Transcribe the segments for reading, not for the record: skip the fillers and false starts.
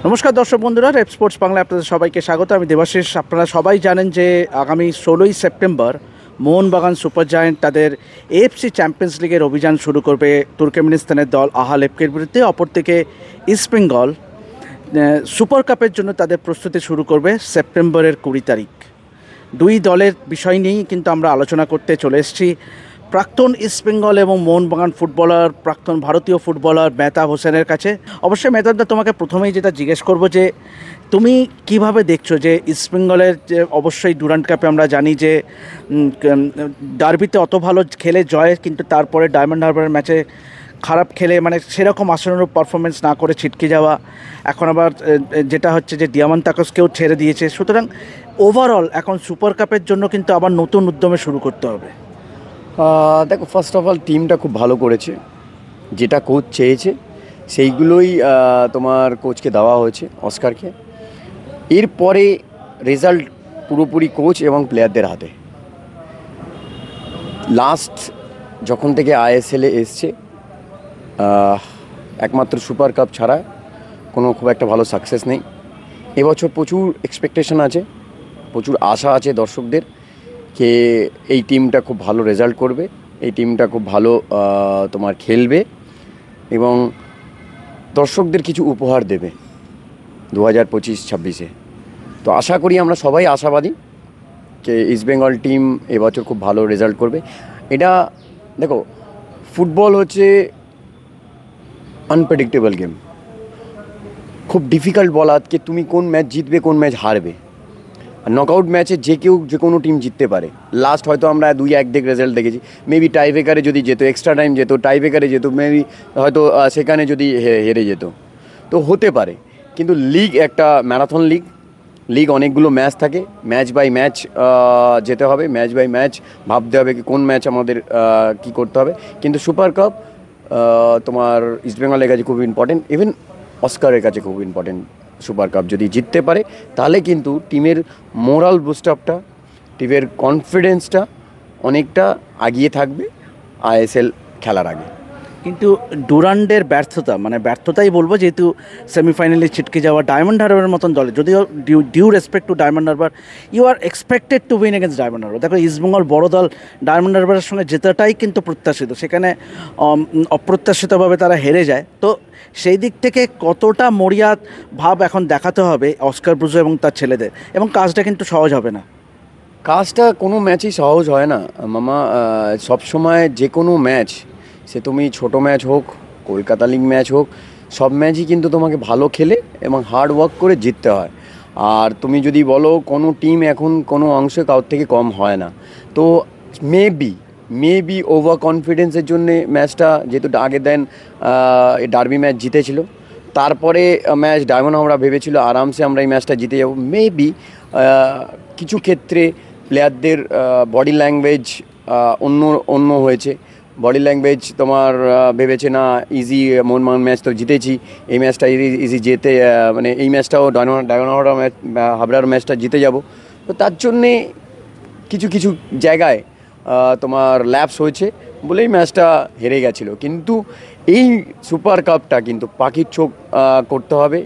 নমস্কার দর্শক বন্ধুরা, রেপ স্পোর্টস বাংলায় আপনাদের সবাইকে স্বাগত। আমি দেবাশিস। আপনারা সবাই জানেন যে আগামী 16ই সেপ্টেম্বর মোহনবাগান সুপার জায়ান্ট তাদের এএফসি চ্যাম্পিয়ন্স লিগের অভিযান শুরু করবে তুর্কমেনিস্তানের দল আহালেপকের বিরুদ্ধে। অপরদিকে ইস্টবেঙ্গল সুপার কাপের জন্য তাদের প্রস্তুতি শুরু করবে সেপ্টেম্বরের 20 তারিখ। দুই দলের বিষয় নিয়েই কিন্তু আমরা আলোচনা করতে চলে এসেছি প্রাক্তন ইস্টবেঙ্গল এবং মোহনবাগান ফুটবলার, প্রাক্তন ভারতীয় ফুটবলার মেহতাব হোসেনের কাছে। অবশ্যই মেহতাবদা, তোমাকে প্রথমেই যেটা জিজ্ঞেস করব যে তুমি কিভাবে দেখছো যে ইস্টবেঙ্গলের যে অবশ্যই ডুরান্ড কাপে আমরা জানি যে ডার্বিতে অত ভালো খেলে জয়, কিন্তু তারপরে ডায়মন্ড হারবারের ম্যাচে খারাপ খেলে মানে সেরকম আশানুরূপ পারফরমেন্স না করে ছিটকে যাওয়া, এখন আবার যেটা হচ্ছে যে দিয়ামান্তাকসকেও ছেড়ে দিয়েছে। সুতরাং ওভারঅল এখন সুপার কাপের জন্য কিন্তু আবার নতুন উদ্যমে শুরু করতে হবে। দেখো, ফার্স্ট অফ অল টিমটা খুব ভালো করেছে, যেটা কোচ চেয়েছে সেইগুলোই তোমার কোচকে দেওয়া হয়েছে, অস্কারকে। এরপরে রেজাল্ট পুরোপুরি কোচ এবং প্লেয়ারদের হাতে। লাস্ট যখন থেকে আইএসএলে এসছে একমাত্র সুপার কাপ ছাড়া কোনো খুব একটা ভালো সাকসেস নেই। এবছর প্রচুর এক্সপেকটেশন আছে, প্রচুর আশা আছে দর্শকদের কে এই টিমটা খুব ভালো রেজাল্ট করবে, এই টিমটা খুব ভালো তোমার খেলবে এবং দর্শকদের কিছু উপহার দেবে 2025-26-এ। তো আশা করি, আমরা সবাই আশাবাদী যে ইস্টবেঙ্গল টিম এবছর খুব ভালো রেজাল্ট করবে। এটা দেখো, ফুটবল হচ্ছে আনপ্রেডিক্টেবল গেম। খুব ডিফিকাল্ট বলা যে তুমি কোন ম্যাচ জিতবে, কোন ম্যাচ হারবে। নকআউট ম্যাচে যে কোনো টিম জিততে পারে। লাস্ট হয়তো আমরা 2-1 রেজাল্ট দেখেছি। মেবি টাই ব্রেকারে যদি যেত, এক্সট্রা টাইম যেত, টাই ব্রেকারে যেত, মেবি হয়তো সেখানে যদি হেরে যেত, তো হতে পারে। কিন্তু লিগ একটা ম্যারাথন লিগ অনেকগুলো ম্যাচ থাকে, ম্যাচ বাই ম্যাচ যেতে হবে, ম্যাচ বাই ম্যাচ ভাবতে হবে কি কোন ম্যাচ আমাদের কি করতে হবে। কিন্তু সুপার কাপ তোমার ইস্টবেঙ্গলের কাছে খুব ইম্পর্টেন্ট, ইভেন অস্কারের কাছে খুব ইম্পর্টেন্ট। সুপার কাপ যদি জিততে পারে তাহলে কিন্তু টিমের মোরাল বুস্ট আপটা, টিমের কনফিডেন্সটা অনেকটা আগিয়ে থাকবে আইএসএল খেলার আগে। কিন্তু ডুরান্ডের ব্যর্থতা, মানে ব্যর্থতাই বলবো, যেহেতু সেমিফাইনালে ছিটকে যাওয়া ডায়মন্ড হারবারের মতন দলে, যদিও due respect to Diamond Harbour, you are expected to win against Diamond Harbour. দেখো, ইস্টবেঙ্গল বড় দল, ডায়মন্ড হারবারের সঙ্গে জেতাটাই কিন্তু প্রত্যাশিত, সেখানে অপ্রত্যাশিতভাবে তারা হেরে যায়। তো সেই দিক থেকে কতটা মরিয়া ভাব এখন দেখাতে হবে অস্কার ব্রুজো এবং তার ছেলেদের, এবং কাজটা কিন্তু সহজ হবে না। কাজটা কোনো ম্যাচই সহজ হয় না মামা। সবসময় যে কোনো ম্যাচ, সে তুমি ছোটো ম্যাচ হোক, কলকাতা লিগ ম্যাচ হোক, সব ম্যাচই কিন্তু তোমাকে ভালো খেলে এবং হার্ড ওয়ার্ক করে জিততে হয়। আর তুমি যদি বলো কোনো টিম এখন কোনো অংশে কারোর থেকে কম হয় না, তো মেবি ওভার কনফিডেন্সের জন্যে ম্যাচটা, যেহেতু আগে দেন ডার্বি ম্যাচ জিতেছিল, তারপরে ম্যাচ ডায়মন্ড আমরা ভেবেছিল আরামসে আমরা এই ম্যাচটা জিতে যাব। মেবি কিছু ক্ষেত্রে প্লেয়ারদের বডি ল্যাঙ্গুয়েজ অন্য হয়েছে। বডি ল্যাঙ্গুয়েজ তোমার ভেবেছে না ইজি, মোহনবাগান ম্যাচ তো জিতেছি, এই ম্যাচটা ইজি যেতে, মানে এই ম্যাচটাও ডায়মন্ড হাবড়ার ম্যাচটা জিতে যাব। তো তার জন্যে কিছু জায়গায় তোমার ল্যাপস হয়েছে বলেই ম্যাচটা হেরে গেছিলো। কিন্তু এই সুপার কাপটা কিন্তু পাখির চোখ করতে হবে।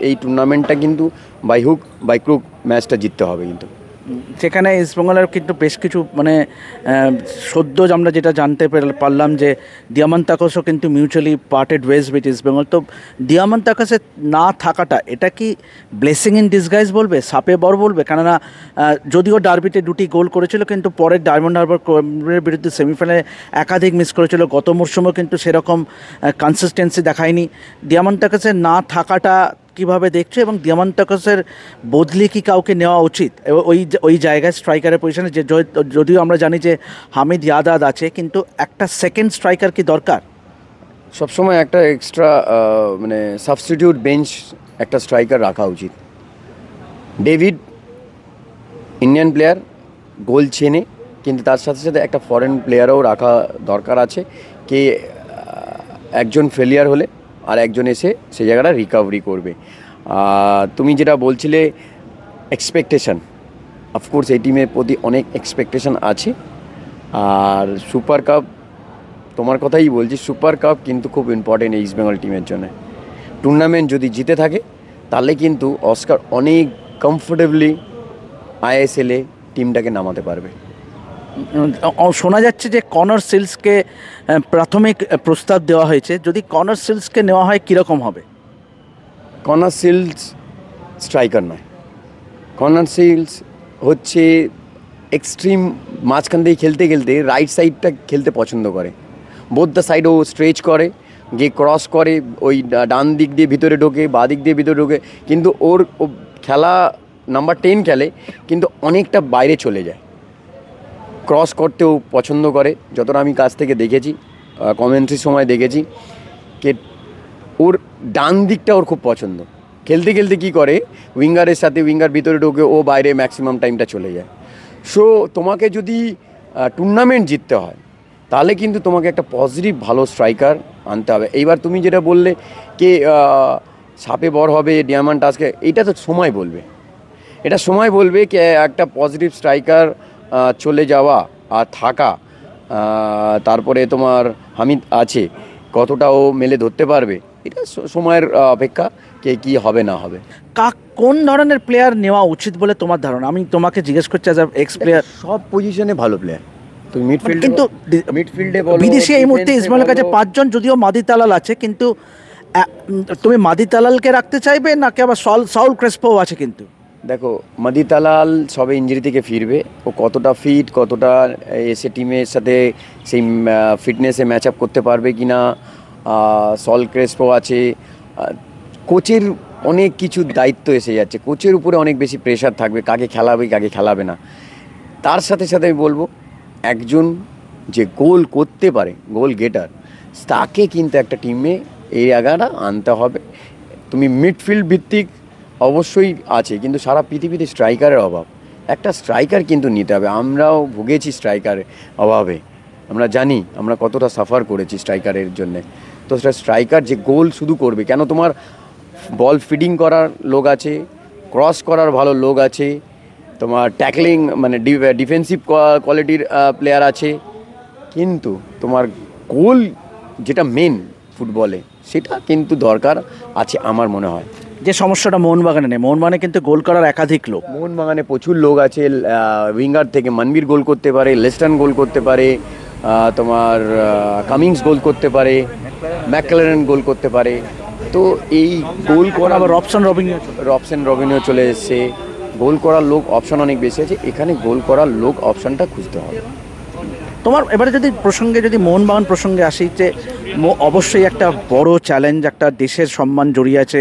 এই টুর্নামেন্টটা কিন্তু বাই হুক বাই ক্রুক ম্যাচটা জিততে হবে কিন্তু। সেখানে ইস্টবেঙ্গলের কিন্তু বেশ কিছু মানে সদ্য আমরা যেটা জানতে পারলাম যে দিয়ামান্তাকসও কিন্তু mutually parted ways with East Bengal. তো দিয়ামান্তাকসের না থাকাটা, এটা কি ব্লেসিং ইন ডিসগাইজ বলবে, সাপে বর বলবে? কেননা যদিও ডার্বিতে 2টি গোল করেছিল, কিন্তু পরে ডায়মন্ড হারবারের বিরুদ্ধে সেমিফাইনালে একাধিক মিস করেছিল। গত মরশুমেও কিন্তু সেরকম কনসিস্টেন্সি দেখায়নি। দিয়ামান্তাকসের না থাকাটা কীভাবে দেখছো, এবং দিয়ামান্তাকসের বদলি কি কাউকে নেওয়া উচিত ওই জায়গায় স্ট্রাইকারের পজিশনে? যে যদিও আমরা জানি যে হামিদ ইয়াদাদ আছে, কিন্তু একটা সেকেন্ড স্ট্রাইকার কি দরকার? সবসময় একটা এক্সট্রা মানে সাবস্টিটিউট বেঞ্চ একটা স্ট্রাইকার রাখা উচিত। ডেভিড ইন্ডিয়ান প্লেয়ার, গোল চেনে, কিন্তু তার সাথে সাথে একটা ফরেন প্লেয়ারও রাখা দরকার আছে, কে একজন ফেলিয়ার হলে আর একজন এসে সেই জায়গাটা রিকভারি করবে। তুমি যেটা বলছিলে এক্সপেকটেশান, অফকোর্স এই টিমের প্রতি অনেক এক্সপেকটেশান আছে। আর সুপার কাপ, তোমার কথাই বলছি, সুপার কাপ কিন্তু খুব ইম্পর্টেন্ট এই ইস্টবেঙ্গল টিমের জন্য। টুর্নামেন্ট যদি জিতে থাকে তাহলে কিন্তু অস্কার অনেক কমফোর্টেবলি আইএসএলে টিমটাকে নামাতে পারবে। শোনা যাচ্ছে যে কনর সিলসকে প্রাথমিক প্রস্তাব দেওয়া হয়েছে, যদি কনর সিলসকে নেওয়া হয় কীরকম হবে? কনার সিলস স্ট্রাইকার নয়, কনার সিলস হচ্ছে এক্সট্রিম মাঝখান দিয়ে খেলতে খেলতে রাইট সাইডটা খেলতে পছন্দ করে। বোথ দ্য সাইড ও স্ট্রেচ করে, গিয়ে ক্রস করে, ওই ডান দিক দিয়ে ভিতরে ঢোকে, বাঁ দিক দিয়ে ভিতরে ঢোকে, কিন্তু ওর খেলা নাম্বার 10 খেলে কিন্তু অনেকটা বাইরে চলে যায়। ক্রস করতেও পছন্দ করে, যতটা আমি কাছ থেকে দেখেছি, কমেন্ট্রির সময় দেখেছি, কে ওর ডান দিকটা ওর খুব পছন্দ। খেলতে খেলতে কী করে, উইঙ্গারের সাথে উইঙ্গার ভিতরে ঢোকে, ও বাইরে ম্যাক্সিমাম টাইমটা চলে যায়। সো তোমাকে যদি টুর্নামেন্ট জিততে হয় তাহলে কিন্তু তোমাকে একটা পজিটিভ ভালো স্ট্রাইকার আনতে হবে। এইবার তুমি যেটা বললে কে সাপে বর হবে ডায়মন্ড টাস্কে, এইটা তো সময় বলবে, এটা সময় বলবে কে একটা পজিটিভ স্ট্রাইকার চলে যাওয়া আর থাকা, তারপরে তোমার হামিদ আছে, কতটা ও মেলে ধরতে পারবে, এটা সময়ের অপেক্ষা কে কী হবে না হবে। কোন ধরনের প্লেয়ার নেওয়া উচিত বলে তোমার ধারণা? আমি তোমাকে জিজ্ঞেস করছি অ্যাজ এক্স প্লেয়ার। সব পজিশনে ভালো প্লেয়ার, তুমি মিডফিল্ড কিন্তু মিডফিল্ডে বলো, বিদেশি এই মুহূর্তে ইসমাইলের কাছে 5 জন, যদিও মাদি তালাল আছে, কিন্তু তুমি মাদি তালালকে রাখতে চাইবে নাকি আবার সাউল ক্রেসপো আছে? কিন্তু দেখো, মাদি তালাল সবে ইঞ্জুরি থেকে ফিরবে, ও কতটা ফিট, কতটা এসে টিমের সাথে সেই ফিটনেসে ম্যাচ আপ করতে পারবে কি না। সল ক্রেসপো আছে, কোচের অনেক কিছু দায়িত্ব এসে যাচ্ছে, কোচের উপরে অনেক বেশি প্রেশার থাকবে, কাকে খেলাবে কাকে খেলাবে না। তার সাথে সাথে আমি বলবো একজন যে গোল করতে পারে, গোল গেটার, তাকে কিন্তু একটা টিমে এই জায়গাটা আনতে হবে। তুমি মিডফিল্ড ভিত্তিক অবশ্যই আছে, কিন্তু সারা পৃথিবীতে স্ট্রাইকারের অভাব, একটা স্ট্রাইকার কিন্তু নিতে হবে। আমরাও ভুগেছি স্ট্রাইকারের অভাবে, আমরা জানি আমরা কতটা সাফার করেছি স্ট্রাইকারের জন্যে। তো সেটা স্ট্রাইকার যে গোল শুধু করবে কেন, তোমার বল ফিডিং করার লোক আছে, ক্রস করার ভালো লোক আছে, তোমার ট্যাকলিং মানে ডিফেন্সিভ কোয়ালিটির প্লেয়ার আছে, কিন্তু তোমার গোল যেটা মেন ফুটবলে সেটা কিন্তু দরকার আছে আমার মনে হয়। যে সমস্যাটা মোহনবাগানে নেই, মোহনবাগানে কিন্তু গোল করার একাধিক লোক, মোহনবাগানে প্রচুর লোক আছে। উইঙ্গার থেকে মনবীর গোল করতে পারে, লেস্টন গোল করতে পারে, তোমার কামিংস গোল করতে পারে, ম্যাকলারেন গোল করতে পারে। তো এই গোল করা, আবার রবসন রবিনিও চলে এসছে, গোল করার লোক অপশন অনেক বেশি আছে, এখানে গোল করার লোক অপশনটা খুঁজতে হবে। তোমার এবারে যদি মোহনবাগান প্রসঙ্গে আসি, যে অবশ্যই একটা বড় চ্যালেঞ্জ, একটা দেশের সম্মান জড়িয়ে আছে,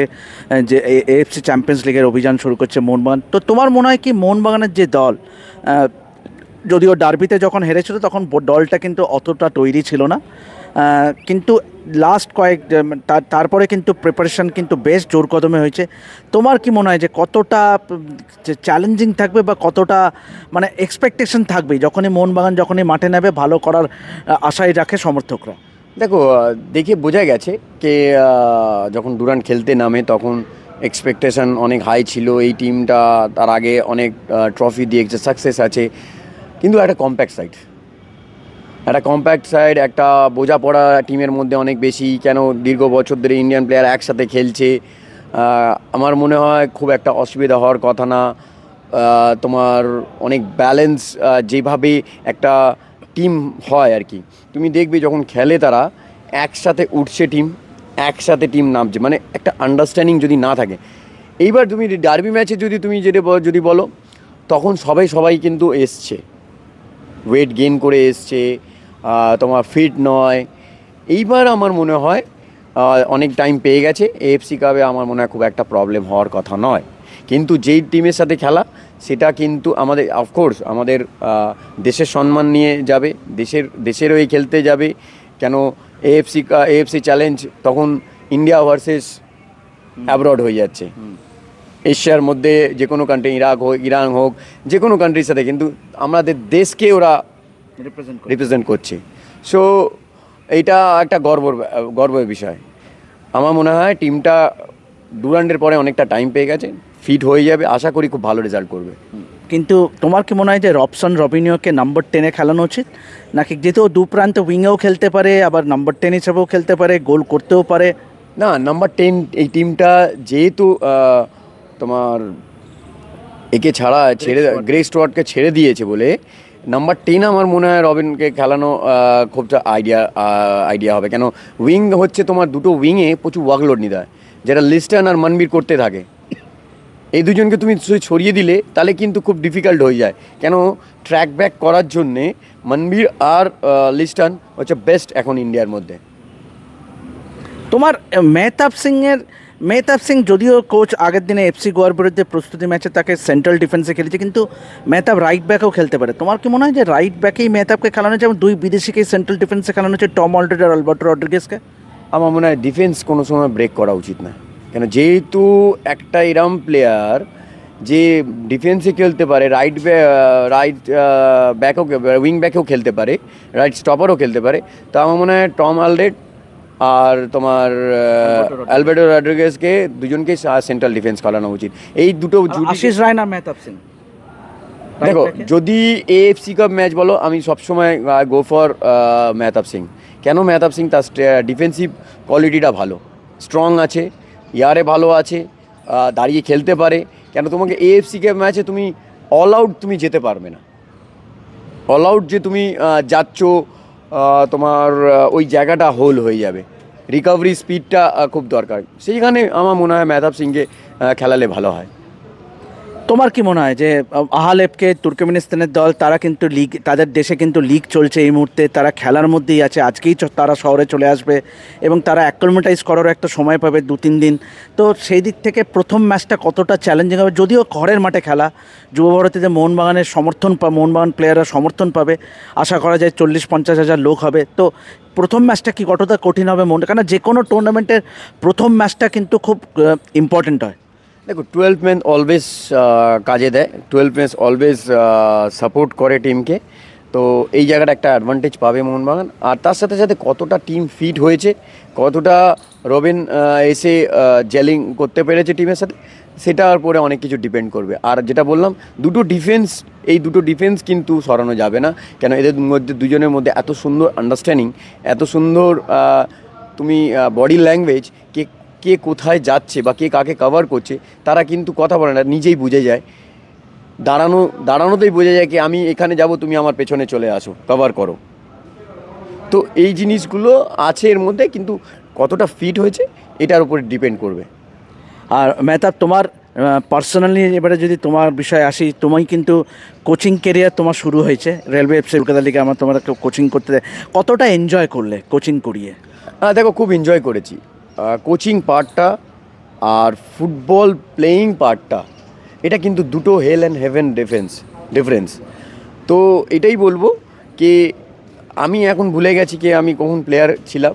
যে এএফসি চ্যাম্পিয়ন্স লিগের অভিযান শুরু করছে মোহনবাগান। তো তোমার মনে হয় কি মোহনবাগানের যে দল, যদিও ডার্বিতে যখন হেরেছিল তখন দলটা কিন্তু অতটা তৈরি ছিল না, কিন্তু লাস্ট তারপরে কিন্তু প্রিপারেশন কিন্তু বেশ জোর কদমে হয়েছে। তোমার কি মনে হয় যে কতটা চ্যালেঞ্জিং থাকবে বা কতটা মানে এক্সপেকটেশন থাকবে যখনই মোহনবাগান মাঠে নেবে, ভালো করার আশাই রাখে সমর্থকরা? দেখো, দেখে বোঝা গেছে কে যখন ডুরান্ট খেলতে নামে তখন এক্সপেকটেশন অনেক হাই ছিল। এই টিমটা তার আগে অনেক ট্রফি দিয়েছে, সাকসেস আছে, কিন্তু একটা কম্প্যাক্ট সাইড, একটা বোঝাপড়া টিমের মধ্যে অনেক বেশি। কেন দীর্ঘ বছর ধরে ইন্ডিয়ান প্লেয়ার একসাথে খেলছে, আমার মনে হয় খুব একটা অসুবিধা হওয়ার কথা না। তোমার অনেক ব্যালেন্স যেভাবে একটা টিম হয় আর কি, তুমি দেখবে যখন খেলে তারা একসাথে উঠছে টিম, একসাথে টিম নামছে, মানে একটা আন্ডারস্ট্যান্ডিং যদি না থাকে। এইবার তুমি ডার্বি ম্যাচে যদি বলো, তখন সবাই কিন্তু এসছে, ওয়েট গেইন করে এসছে, তোমার ফিট নয়। এইবার আমার মনে হয় অনেক টাইম পেয়ে গেছে, এএফসি কাপে আমার মনে হয় খুব একটা প্রবলেম হওয়ার কথা নয়। কিন্তু যেই টিমের সাথে খেলা সেটা কিন্তু আমাদের অফকোর্স আমাদের দেশের সম্মান নিয়ে যাবে, দেশের হয়ে খেলতে যাবে। কেন এএফসি চ্যালেঞ্জ তখন ইন্ডিয়া ভার্সেস অ্যাব্রড হয়ে যাচ্ছে, এশিয়ার মধ্যে যে কোনো কান্ট্রি, ইরাক হোক, ইরান হোক, যে কোনো কান্ট্রির সাথে কিন্তু আমাদের দেশকে ওরা রিপ্রেজেন্ট করছে। সো এইটা একটা গর্বের বিষয়। আমার মনে হয় টিমটা ডুরান্টের পরে অনেকটা টাইম পেয়ে গেছে, ফিট হয়ে যাবে, আশা করি খুব ভালো রেজাল্ট করবে। কিন্তু তোমার কি মনে হয় যে রবিনিওকে নাম্বার 10-এ খেলানো উচিত, নাকি যেহেতু দু প্রান্তে উইংয়েও খেলতে পারে, আবার নাম্বার 10 হিসেবেও খেলতে পারে, গোল করতেও পারে? না, নাম্বার 10 এই টিমটা যেহেতু তোমার একে গ্রে স্টুয়ার্টকে ছেড়ে দিয়েছে বলে নাম্বার 10 আমার মনে হয় রবিনকে খেলানো খুব আইডিয়া হবে। কেন উইং হচ্ছে তোমার দুটো উইংয়ে প্রচুর ওয়ার্কলোড নিতে হয়, যেটা লিস্টন আর মনবীর করতে থাকে। এই দুজনকে তুমি ছড়িয়ে দিলে তাহলে কিন্তু খুব ডিফিকাল্ট হয়ে যায়। কেন ট্র্যাক ব্যাক করার জন্যে মনবীর আর লিস্টন হচ্ছে বেস্ট এখন ইন্ডিয়ার মধ্যে। তোমার মেহতাব সিং যদিও কোচ আগের দিনে এফসি গোয়ার বিরুদ্ধে প্রস্তুতি ম্যাচে তাকে সেন্ট্রাল ডিফেন্সে খেলেছে, কিন্তু মেহতাব রাইট ব্যাকেও খেলতে পারে। তোমার কি মনে হয় যে রাইট ব্যাকেই মেহতাবকে খেলানো হচ্ছে এবং দুই বিদেশিকেই সেন্ট্রাল ডিফেন্সে খেলানো হচ্ছে, টম অলরেডি আর আলবার্টো রড্রিগেজকে? আমার মনে হয় ডিফেন্স কোনো সময় ব্রেক করা উচিত না। কেন যেহেতু একটা এরম প্লেয়ার যে ডিফেন্সে খেলতে পারে, রাইট ব্যাকও উইং ব্যাকেও খেলতে পারে, রাইট স্টপারও খেলতে পারে, তো আমার মনে হয় টম অলরেড আর তোমার আলবার্টো রড্রিগেজকে দুজনকে সেন্ট্রাল ডিফেন্স খেলানো উচিত। এই দুটো আশিস রায়না আর মেহতাব সিং। দেখো, যদি এএফসি কাপ ম্যাচ বলো, আমি সবসময় গো ফর মেহতাব সিং। কেন মেহতাব সিং? তার ডিফেন্সিভ কোয়ালিটিটা ভালো, স্ট্রং আছে, ইয়ারে ভালো আছে, দাঁড়িয়ে খেলতে পারে। কেন তোমাকে এএফসি কাপ ম্যাচে তুমি অল আউট তুমি যেতে পারবে না। অল আউট যে তুমি যাচ্ছ, তোমার ওই জায়গাটা হোল হয়ে যাবে। রিকভারি স্পিডটা খুব দরকার, সেইখানে আমার মনে হয় মেহতাব সিংকে খেলালে ভালো হয়। তোমার কি মনে হয় যে আহালেপকে তুর্কমেনিস্তানের দল, তারা কিন্তু লিগ, তাদের দেশে কিন্তু লিগ চলছে এই মুহূর্তে, তারা খেলার মধ্যেই আছে, আজকেই তারা শহরে চলে আসবে এবং তারা অ্যাক্লিমেটাইজ করারও একটা সময় পাবে 2-3 দিন। তো সেই দিক থেকে প্রথম ম্যাচটা কতটা চ্যালেঞ্জিং হবে? যদিও ঘরের মাঠে খেলা, যুবভারতীতে মোহনবাগানের মোহনবাগান প্লেয়াররা সমর্থন পাবে, আশা করা যায় 40-50 হাজার লোক হবে। তো প্রথম ম্যাচটা কি কতটা কঠিন হবে কেন যে কোনো টুর্নামেন্টের প্রথম ম্যাচটা কিন্তু খুব ইম্পর্টেন্ট হয়। দেখো, 12 ম্যান অলওয়েজ কাজে দেয়, 12 ম্যান অলওয়েজ সাপোর্ট করে টিমকে। তো এই জায়গাটা একটা অ্যাডভান্টেজ পাবে মোহনবাগান। আর তার সাথে সাথে কতটা টিম ফিট হয়েছে, কতটা রবিন এসে জেলিং করতে পেরেছে টিমের সাথে, সেটার পরে অনেক কিছু ডিপেন্ড করবে। আর যেটা বললাম, এই দুটো ডিফেন্স কিন্তু সরানো যাবে না। কেন এদের মধ্যে দুজনের মধ্যে এত সুন্দর আন্ডারস্ট্যান্ডিং, এত সুন্দর তুমি বডি ল্যাঙ্গুয়েজ, কে কোথায় যাচ্ছে বা কে কাকে কভার করছে, তারা কিন্তু কথা বলে না, নিজেই বুঝে যায়। দাঁড়ানোতেই বোঝা যায় কি আমি এখানে যাব, তুমি আমার পেছনে চলে আসো, কভার করো। তো এই জিনিসগুলো আছে এর মধ্যে, কিন্তু কতটা ফিট হয়েছে এটার উপরে ডিপেন্ড করবে। আর মেহতাব, তোমার পার্সোনালি এবারে যদি তোমার বিষয়ে আসি, তুমি কিন্তু কোচিং কেরিয়ার তোমার শুরু হয়েছে রেলওয়ে এফসি কলকাতা লিগে, আমার তোমার কোচিং করতে দেয়, কতটা এনজয় করলে কোচিং করিয়ে? দেখো, খুব এনজয় করেছি কোচিং পার্টটা আর ফুটবল প্লেয়িং পার্টটা। এটা কিন্তু দুটো হেল অ্যান্ড হেভেন ডিফারেন্স। তো এটাই বলবো কি, আমি এখন ভুলে গেছি কি আমি কখন প্লেয়ার ছিলাম,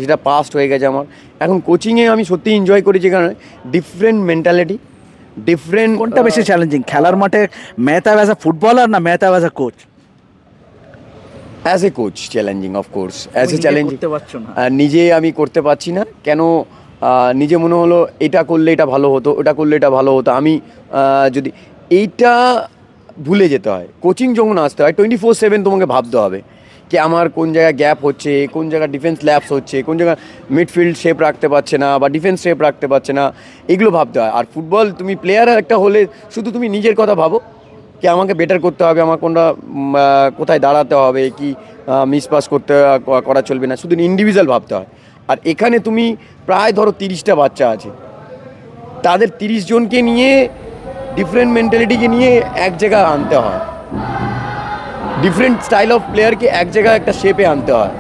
সেটা পাস্ট হয়ে গেছে আমার। এখন কোচিংয়ে আমি সত্যি এনজয় করেছি, কারণ ডিফারেন্ট মেন্টালিটি, ডিফারেন্ট। কোনটা বেশি চ্যালেঞ্জিং, খেলার মাঠে মেহতাব অ্যাজ আ ফুটবলার না Mehtab as a coach? As a coach challenging, of course as a challenging. নিজে আমি করতে পারছি না। কেন? নিজে মনে হলো এটা করলে এটা ভালো হতো, ওটা করলে এটা ভালো হতো। আমি যদি এইটা ভুলে যেতে হয়, কোচিং যখন আসতে হয় 24/7 তোমাকে ভাবতে হবে কি আমার কোন জায়গায় গ্যাপ হচ্ছে, কোন জায়গায় ডিফেন্স ল্যাপস হচ্ছে, কোন জায়গায় মিডফিল্ড শেপ রাখতে পারছে না বা ডিফেন্স শেপ রাখতে পারছে না, এগুলো ভাবতে হয়। আর ফুটবল তুমি প্লেয়ার একটা হলে শুধু তুমি নিজের কথা ভাবো কি আমাকে বেটার করতে হবে, আমার কোনটা কোথায় দাঁড়াতে হবে, কি মিসপাস করা চলবে না, শুধু ইন্ডিভিজুয়াল ভাবতে হয়। আর এখানে তুমি প্রায় ধরো 30টা বাচ্চা আছে, তাদের 30 জনকে নিয়ে ডিফারেন্ট মেন্টালিটিকে নিয়ে এক জায়গায় আনতে হয়, ডিফারেন্ট স্টাইল অফ প্লেয়ারকে এক জায়গায় একটা শেপে আনতে হয়।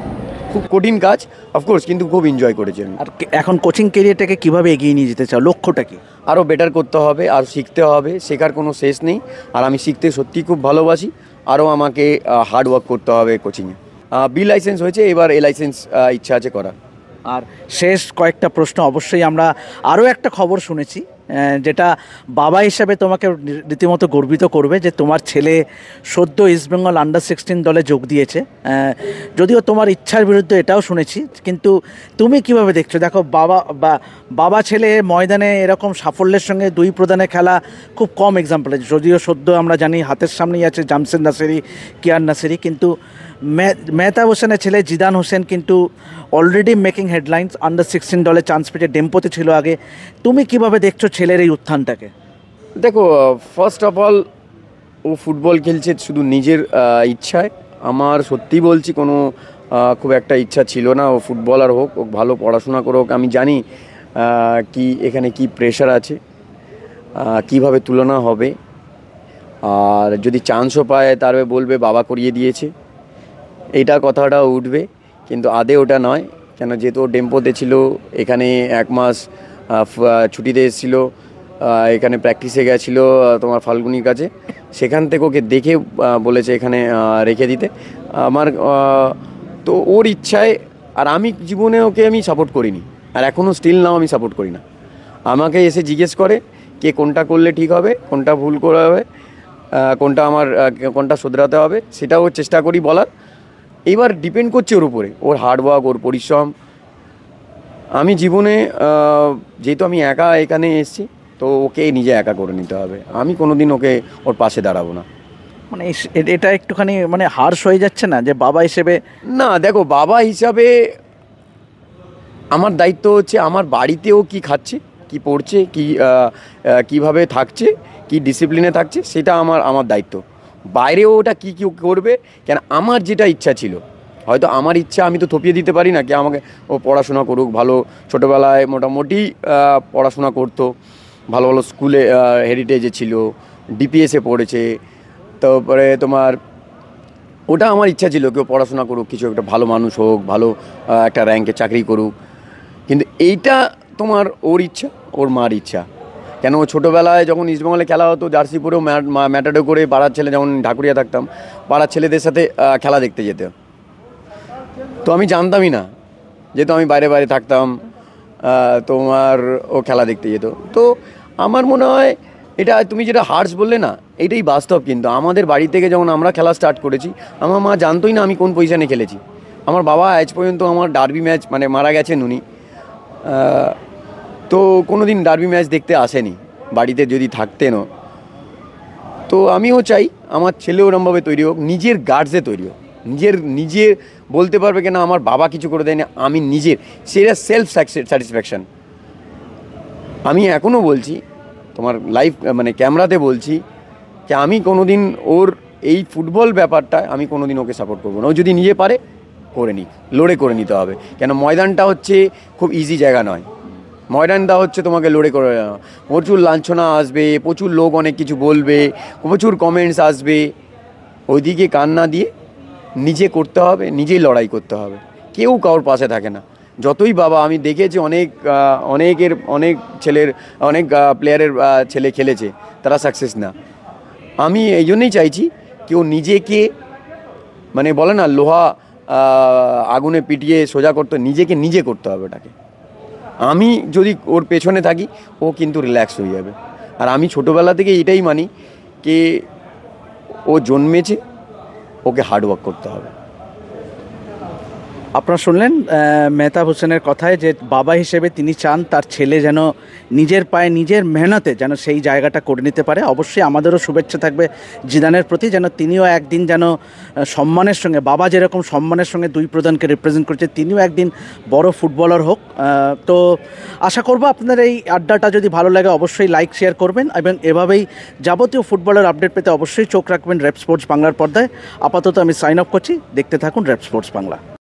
খুব কঠিন কাজ অফকোর্স, কিন্তু খুব এনজয় করেছি আমি। আর এখন কোচিং কেরিয়ারটাকে কীভাবে এগিয়ে নিয়ে যেতে চাও, লক্ষ্যটা কি? আরও বেটার করতে হবে, আর শিখতে হবে, শেখার কোনো শেষ নেই। আর আমি শিখতে সত্যিই খুব ভালোবাসি, আরও আমাকে হার্ড ওয়ার্ক করতে হবে কোচিংয়ে। বি লাইসেন্স হয়েছে, এবার এ লাইসেন্স ইচ্ছা আছে করার। আর শেষ কয়েকটা প্রশ্ন, অবশ্যই আমরা আরও একটা খবর শুনেছি যেটা বাবা হিসাবে তোমাকে রীতিমতো গর্বিত করবে যে তোমার ছেলে সদ্য ইস্টবেঙ্গল আন্ডার 16 দলে যোগ দিয়েছে। যদিও তোমার ইচ্ছার বিরুদ্ধে এটাও শুনেছি, কিন্তু তুমি কিভাবে দেখছো? দেখো, বাবা ছেলে ময়দানে এরকম সাফল্যের সঙ্গে দুই প্রধানে খেলা খুব কম এক্সাম্পল আছে। যদিও সদ্য আমরা জানি হাতের সামনেই আছে জামশেদ নাসেরি, কিয়ার নাসেরি, কিন্তু মেহতাব হোসেনের ছেলে জিদান হোসেন কিন্তু অলরেডি মেকিং হেডলাইন্স। আন্ডার 16 দলে চান্স পেয়েছে, ডেম্পোতে ছিল আগে। তুমি কিভাবে দেখছো ছেলের এই উত্থানটাকে? দেখো, ফার্স্ট অফ অল ও ফুটবল খেলছে শুধু নিজের ইচ্ছায়। আমার সত্যি বলছি কোনো খুব একটা ইচ্ছা ছিল না ও ফুটবলার হোক, ও ভালো পড়াশোনা করুক। আমি জানি কি এখানে কি প্রেশার আছে, কিভাবে তুলনা হবে, আর যদি চান্সও পায় তারপরে বলবে বাবা করিয়ে দিয়েছে, এইটা কথাটা উঠবে। কিন্তু আদে ওটা নয়, কেন যেহেতু ও ডেম্পোতে ছিল, এখানে 1 মাস ছুটিতে এসেছিল, এখানে প্র্যাকটিসে গেছিলো তোমার ফাল্গুনির কাছে, সেখান থেকে ওকে দেখে বলেছে এখানে রেখে দিতে। আমার তো ওর ইচ্ছায়, আর আমি জীবনে ওকে আমি সাপোর্ট করিনি, আর এখনও স্টিল নাও আমি সাপোর্ট করি না। আমাকে এসে জিজ্ঞেস করে কে কোনটা করলে ঠিক হবে, কোনটা ভুল করা হবে, কোনটা শোধরাতে হবে, সেটাও চেষ্টা করি বলার। এবার ডিপেন্ড করছে ওর উপরে, ওর হার্ডওয়ার্ক, ওর পরিশ্রম। আমি জীবনে যেহেতু আমি একা এখানে এসেছি, তো ওকে নিজে একা করে নিতে হবে। আমি কোনোদিন ওর পাশে দাঁড়াবো না। মানে এটা একটুখানি মানে হার্শ হয়ে যাচ্ছে না যে বাবা হিসেবে? না, দেখো, বাবা হিসাবে আমার দায়িত্ব হচ্ছে আমার বাড়িতেও কি খাচ্ছে, কি পড়ছে, কীভাবে থাকছে, কি ডিসিপ্লিনে থাকছে, সেটা আমার দায়িত্ব। বাইরেও ওটা কী করবে, কেন আমার যেটা ইচ্ছা ছিল, হয়তো আমার ইচ্ছা আমি তো থপিয়ে দিতে পারি না কি আমাকে ও পড়াশোনা করুক। ভালো ছোটোবেলায় মোটামুটি পড়াশোনা করতো, ভালো ভালো স্কুলে হেরিটেজে ছিল, ডিপিএসে পড়েছে। তারপরে তোমার ওটা আমার ইচ্ছা ছিল কেউ পড়াশোনা করুক, কিছু একটা ভালো মানুষ হোক, ভালো একটা র্যাঙ্কে চাকরি করুক। কিন্তু এইটা তোমার ওর ইচ্ছা, ওর মার ইচ্ছা। কেন ও ছোটোবেলায় যখন ইস্টবেঙ্গলে খেলা হতো, জার্সি পরেও ম্যাটাডো করে পাড়ার ছেলে, যেমন ঢাকুরিয়া থাকতাম, পাড়ার ছেলেদের সাথে খেলা দেখতে যেতে। তো আমি জানতামই না, যেহেতু আমি বাইরে বাইরে থাকতাম, তোমার ও খেলা দেখতে যেত। তো আমার মনে হয় এটা তুমি যেটা হার্স বললে না, এটাই বাস্তব। কিন্তু আমাদের বাড়ি থেকে যখন আমরা খেলা স্টার্ট করেছি, আমার মা জানতোই না আমি কোন পজিশানে খেলেছি। আমার বাবা আজ পর্যন্ত আমার ডার্বি ম্যাচ, মানে মারা গেছেন উনি, তো কোনো দিন ডার্বি ম্যাচ দেখতে আসেনি বাড়িতে যদি থাকতেনও। তো আমিও চাই আমার ছেলে ওরমভাবে তৈরি হোক, নিজের গার্ডসে তৈরি হোক, নিজের বলতে পারবে কেন আমার বাবা কিছু করে দেয়নি, আমি নিজের, সেটা সেলফ স্যাটিসফ্যাকশান। আমি এখনও বলছি, তোমার লাইভ মানে ক্যামেরাতে বলছি, যে আমি কোনো দিন ওর এই ফুটবল ব্যাপারটা আমি কোনো দিন ওকে সাপোর্ট করবো না। ও যদি নিজে পারে করে নিক, লড়ে করে নিতে হবে। কেন ময়দানটা হচ্ছে খুব ইজি জায়গা নয়, ময়দানটা হচ্ছে তোমাকে লড়ে করে, প্রচুর লাঞ্ছনা আসবে, প্রচুর লোক অনেক কিছু বলবে, প্রচুর কমেন্টস আসবে। ওইদিকে কান না দিয়ে নিজে করতে হবে, নিজেই লড়াই করতে হবে। কেউ কারোর পাশে থাকে না। যতই বাবা, আমি দেখেছি অনেক প্লেয়ারের ছেলে খেলেছে, তারা সাকসেস না। আমি এই জন্যই চাইছি কেউ নিজেকে, মানে বলে না লোহা আগুনে পিটিয়ে সোজা করতে, নিজেকে নিজে করতে হবে ওটাকে। আমি যদি ওর পেছনে থাকি, ও কিন্তু রিল্যাক্স হয়ে যাবে। আর আমি ছোটোবেলা থেকে এটাই মানি যে ও জন্মেছে, ওকে হার্ডওয়ার্ক করতে হবে। আপনারা শুনলেন মেহতাব হোসেনের কথায় যে বাবা হিসেবে তিনি চান তার ছেলে যেন নিজের পায়ে নিজের মেহনতে যেন সেই জায়গাটা করে নিতে পারে। অবশ্যই আমাদেরও শুভেচ্ছা থাকবে জিদানের প্রতি, যেন তিনিও একদিন যেন সম্মানের সঙ্গে, বাবা যেরকম সম্মানের সঙ্গে দুই প্রধানকে রিপ্রেজেন্ট করছে, তিনিও একদিন বড় ফুটবলার হোক। তো আশা করব আপনাদের এই আড্ডাটা যদি ভালো লাগে অবশ্যই লাইক শেয়ার করবেন, এবং এভাবেই যাবতীয় ফুটবলের আপডেট পেতে অবশ্যই চোখ রাখবেন রেপ স্পোর্টস বাংলার পর্দায়। আপাতত আমি সাইন অফ করছি, দেখতে থাকুন রেপ স্পোর্টস বাংলা।